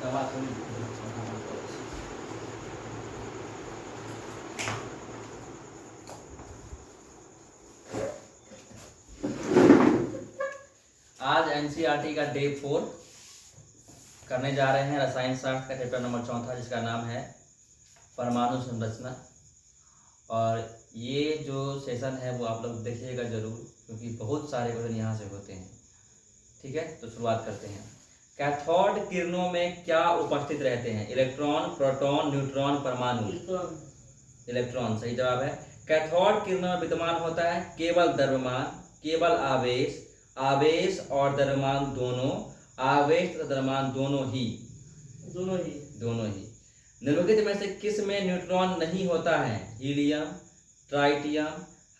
दवा थोड़ी आज एनसीईआरटी का डे 4 करने जा रहे हैं रसायन शास्त्र का चैप्टर नंबर 4 जिसका नाम है परमाणु संरचना। और ये जो सेशन है वो आप लोग देखिएगा जरूर, क्योंकि बहुत सारे क्वेश्चन यहाँ से होते हैं। ठीक है, तो शुरुआत करते हैं। कैथोड किरणों में क्या उपस्थित रहते हैं? इलेक्ट्रॉन, प्रोटॉन, न्यूट्रॉन, परमाणु। इलेक्ट्रॉन सही जवाब है। कैथोड किरणों में विद्यमान होता है केवल द्रव्यमान, केवल आवेश, आवेश और द्रव्यमान दोनों, आवेश तथा द्रव्यमान दोनों ही। निम्नलिखित में से किस में न्यूट्रॉन नहीं होता है? Helium, tritium,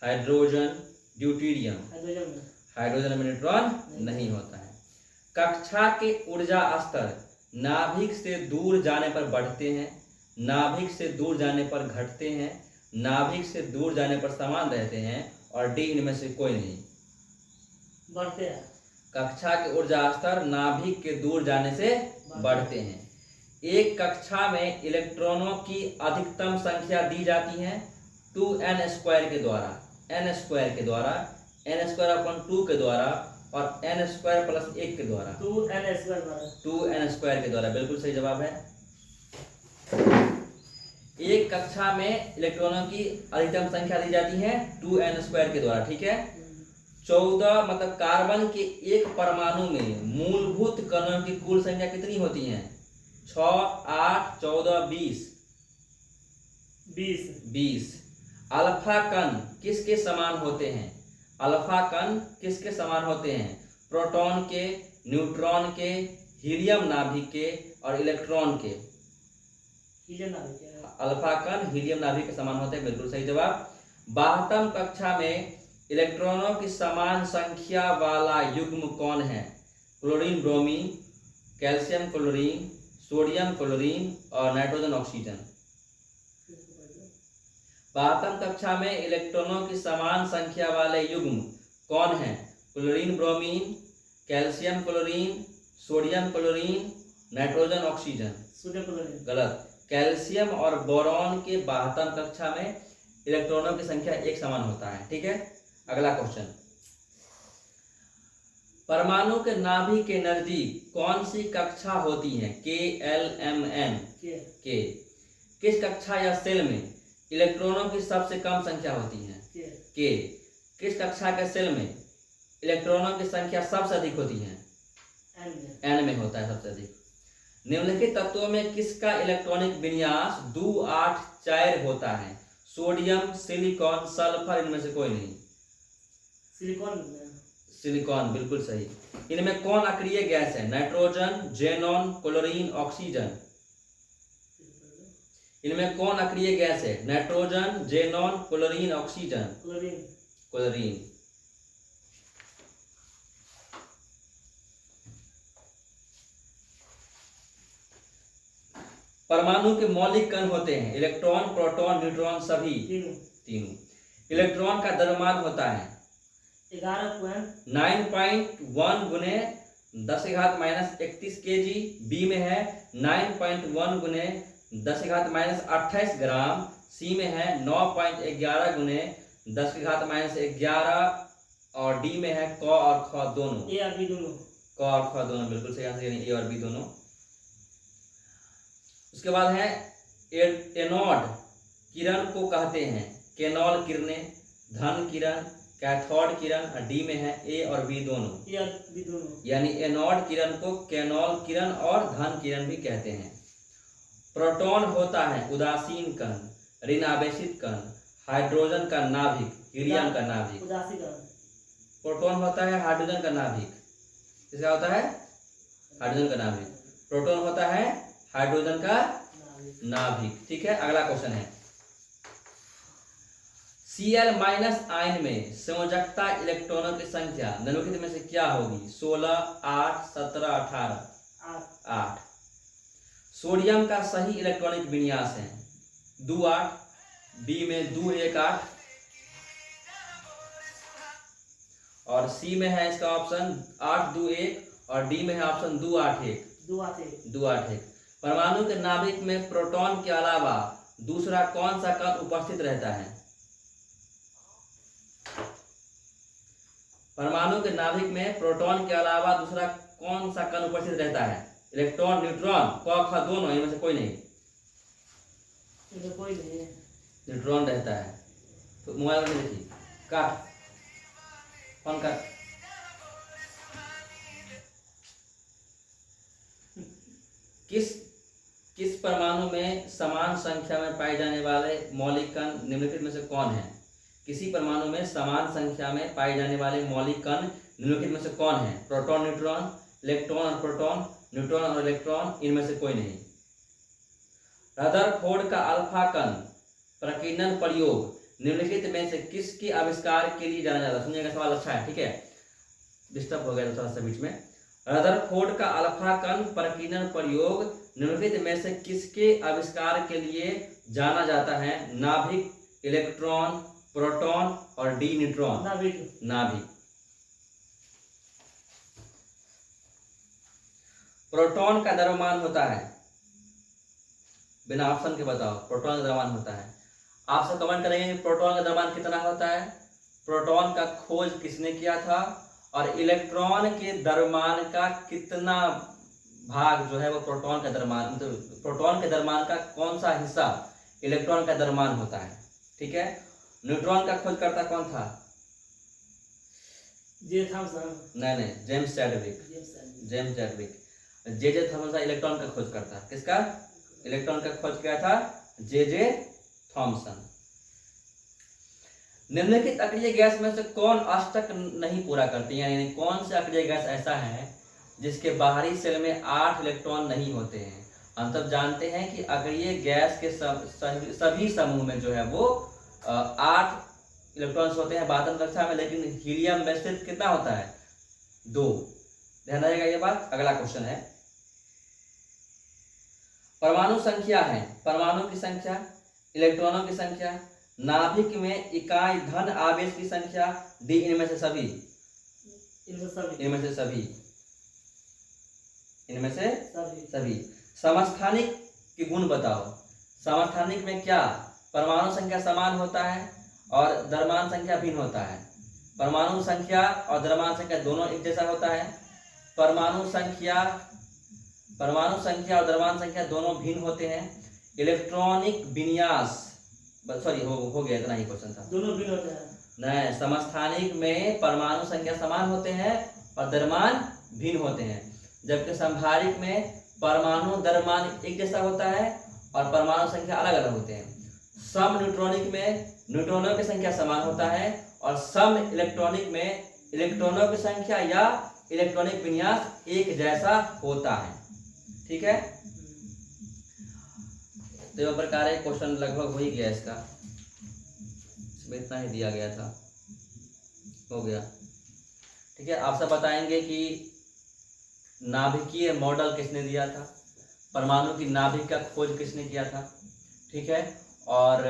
hydrogen, deuterium. Hydrogen में न्यूट्रॉन नहीं होता है। कक्षा के ऊर्जा स्तर नाभिक से दूर जाने पर बढ़ते हैं, नाभिक से दूर जाने पर घटते हैं, नाभिक से दूर जाने पर समान रहते हैं, और डी इनमें से कोई नहीं। बढ़ते हैं। कक्षा के ऊर्जा स्तर नाभिक के दूर जाने से बढ़ते हैं। एक कक्षा में इलेक्ट्रॉनों की अधिकतम संख्या दी जाती है 2n² के द्वारा, n² के द्वारा, n²/2 के द्वारा और n²+1 के द्वारा। 2n² के द्वारा बिल्कुल सही जवाब है। एक कक्षा में इलेक्ट्रॉनों की अधिकतम संख्या दी जाती है 2n² के द्वारा। ठीक है, 14 मतलब कार्बन के एक परमाणु में मूलभूत कणों की कुल संख्या कितनी होती है? 6, 8, 14, 20। अल्फा कण किसके समान होते हैं? अल्फा कण किसके समान होते हैं? प्रोटॉन के, न्यूट्रॉन के, हीलियम नाभिक के और इलेक्ट्रॉन के। अल्फा कण हीलियम नाभिक के समान होते हैं, बिल्कुल सही जवाब। 12वीं कक्षा में इलेक्ट्रॉनों की समान संख्या वाला युग्म कौन है? Chlorine bromine, calcium chlorine, sodium chlorine और नाइट्रोजन ऑक्सीजन। 12वीं कक्षा में इलेक्ट्रॉनों की समान संख्या वाले युग्म कौन है? Chlorine bromine, calcium chlorine, sodium chlorine, nitrogen oxygen. गलत। कैल्शियम और बोरॉन के 12वीं कक्षा में इलेक्ट्रॉनों की संख्या एक समान होता है। ठीक है, अगला क्वेश्चन। परमाणु के नाभिक के नजदीक कौन सी कक्षा होती है? के, एल, एम, एन। के। किस कक्षा या सेल में इलेक्ट्रॉनों की सबसे कम संख्या होती है? के। किस कक्षा के सेल में इलेक्ट्रॉनों की संख्या सबसे अधिक होती है? एन में होता है सबसे अधिक। निम्नलिखित तत्वों में किसका इलेक्ट्रॉनिक विन्यास 2, 8, 4 होता है? सोडियम, सिलिकॉन, सल्फर, इनमें से कोई नहीं। सिलिकॉन बिल्कुल सही। इनमें कौन अक्रिय गैस है? Nitrogen, xenon, chlorine, oxygen. इनमें कौन अक्रिय गैस है? Nitrogen, xenon, chlorine, oxygen. Chlorine. परमाणु के मौलिक कण होते हैं इलेक्ट्रॉन, प्रोटॉन, न्यूट्रॉन, सभी तीनों। इलेक्ट्रॉन का द्रव्यमान होता है 9.1 गुने 10⁻31 kg। बी में है 9.1 गुने 10⁻28 ग्राम। सी में है 9.11 गुने 10⁻11 और डी में है क और ख दोनों। ए और बी दोनों। क और ख दोनों बिल्कुल सही आंसर, यानी ए और बी दोनों। उसके बाद है एनोड किरण को कहते हैं केनॉल किरणें, धन किरण, कैथोड किरण, और डी में है ए और बी दोनों। यानी एनोड किरण को केनॉल किरण और धन किरण भी कहते हैं। प्रोटॉन होता है उदासीन कण, ऋण आवेशित कण, हाइड्रोजन का नाभिक, हीलियम का नाभिक। प्रोटॉन होता है हाइड्रोजन का नाभिक। किसका होता है? हाइड्रोजन का नाभिक। प्रोटॉन होता है हाइड्रोजन का नाभिक। ठीक है, अगला क्वेश्चन है। Cl- आयन में संयोजकता इलेक्ट्रॉनों की संख्या निम्नलिखित में से क्या होगी? 16, 8, 17, 18। 8। सोडियम का सही इलेक्ट्रॉनिक विन्यास है 2, 8। बी में 2, 1, 8 और सी में है इसका ऑप्शन 8, 2, 1 और डी में है ऑप्शन 2, 8, 1। दुआ थे। दुआ ठीक। परमाणु के नाभिक में प्रोटॉन के अलावा दूसरा कौन सा कण उपस्थित रहता है? परमाणु के नाभिक में प्रोटॉन के अलावा दूसरा कौन सा कण उपस्थित रहता है? इलेक्ट्रॉन, न्यूट्रॉन, क ख दोनों, इनमें से कोई नहीं। इनमें कोई नहीं है। न्यूट्रॉन रहता है। तो मोबाइल में देखिए, काट, फोन काट। किस परमाणु में समान संख्या में पाए जाने वाले मौलिक कण निम्नलिखित में से कौन है? किसी परमाणु में समान संख्या में पाए जाने वाले मौलिक कण निम्नलिखित में से कौन है? प्रोटॉन, न्यूट्रॉन, इलेक्ट्रॉन और प्रोटॉन, न्यूट्रॉन और इलेक्ट्रॉन, इनमें से कोई नहीं। रदरफोर्ड का अल्फा कण प्रकीर्णन प्रयोग निम्नलिखित में से किसके आविष्कार के लिए जाना जाता है? सुनिएगा, सवाल अच्छा है, ठीक है, डिस्टर्ब हो गया थोड़ा सा बीच में। रदरफोर्ड का अल्फा कण प्रकीर्णन प्रयोग निम्नलिखित में से किसके आविष्कार के लिए जाना जाता है? नाभिक, इलेक्ट्रॉन, प्रोटॉन और डी न्यूट्रॉन। नाभिक। प्रोटॉन का द्रव्यमान होता है, बिना ऑप्शन के बताओ, प्रोटॉन का द्रव्यमान होता है। आप सब कमेंट करेंगे प्रोटॉन का द्रव्यमान कितना होता है, प्रोटॉन का खोज किसने किया था, और इलेक्ट्रॉन के द्रव्यमान का कितना भाग जो है वो प्रोटॉन का द्रव्यमान, मतलब प्रोटॉन के द्रव्यमान का कौन सा हिस्सा इलेक्ट्रॉन का द्रव्यमान होता है, ठीक है। न्यूट्रॉन का खोजकर्ता कौन था? नहीं, James Chadwick. James Chadwick. J Thomson electron का खोज करता। किसका? इलेक्ट्रॉन का खोज किया था जे थॉमसन। निम्नलिखित अक्रिय गैस में से कौन अष्टक नहीं पूरा करती है? यानी कौन से अक्रिय गैस ऐसा है जिसके बाहरी सेल में 8 इलेक्ट्रॉन नहीं होते हैं? हम सब जानते हैं कि अक्रिय गैस के सभी समूह में जो है वो 8 इलेक्ट्रॉन्स होते हैं बातन कक्षा में, लेकिन हीलियम में सिर्फ कितना होता है? 2। ध्यान रखिएगा ये बात। अगला क्वेश्चन है, परमाणु संख्या है, परमाणु की संख्या, इलेक्ट्रॉनों की संख्या, नाभिक में इकाई धन आवेश की संख्या, डी इनमें से सभी। इनमें से सभी। समस्थानिक के गुण बताओ। समस्थानिक में क्या परमाणु संख्या समान होता है और द्रव्यमान संख्या भिन्न होता है? परमाणु संख्या और द्रव्यमान संख्या दोनों एक जैसा होता है। परमाणु संख्या और द्रव्यमान संख्या दोनों भिन्न होते हैं। इलेक्ट्रॉनिक विन्यास, सॉरी हो गया, इतना ही क्वेश्चन था। दोनों भिन्न होते हैं। नहीं, समस्थानिक में परमाणु संख्या समान होते हैं और द्रव्यमान भिन्न होते हैं, जबकि संभारिक में परमाणु द्रव्यमान एक जैसा होता है और परमाणु संख्या अलग अलग होते हैं। सम न्यूट्रॉनिक में न्यूट्रॉनों की संख्या समान होता है और सम इलेक्ट्रॉनिक में इलेक्ट्रॉनों की संख्या या इलेक्ट्रॉनिक विन्यास एक जैसा होता है, ठीक है। तो इस प्रकार क्वेश्चन लगभग हो ही गया, इसका इसमें इतना ही दिया गया था, हो गया, ठीक है। आप सब बताएंगे कि नाभिकीय मॉडल किसने दिया था, परमाणु की नाभिक का खोज किसने किया था, ठीक है। और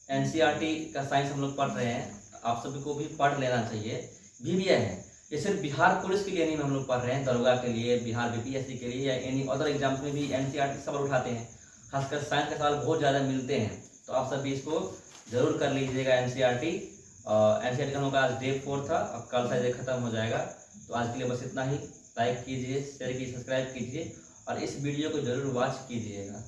एनसीईआरटी का साइंस हम लोग पढ़ रहे हैं, आप सभी को भी पढ़ लेना चाहिए। बीबीए है, ये सिर्फ बिहार पुलिस के लिए नहीं हम लोग पढ़ रहे हैं, दरोगा के लिए, बिहार बीपीएससी के लिए या एनी अदर एग्जाम्स में भी एनसीईआरटी सवाल उठाते हैं, खासकर साइंस के सवाल बहुत ज़्यादा मिलते हैं। तो आप सभी इसको जरूर कर लीजिएगा एनसीईआरटी। एनसीईआरटी का हम लोग आज डे 4 था, अब कल शायद खत्म हो जाएगा। तो आज के लिए बस इतना ही। लाइक कीजिए, शेयर कीजिए, सब्सक्राइब कीजिए और इस वीडियो को जरूर वॉच कीजिएगा।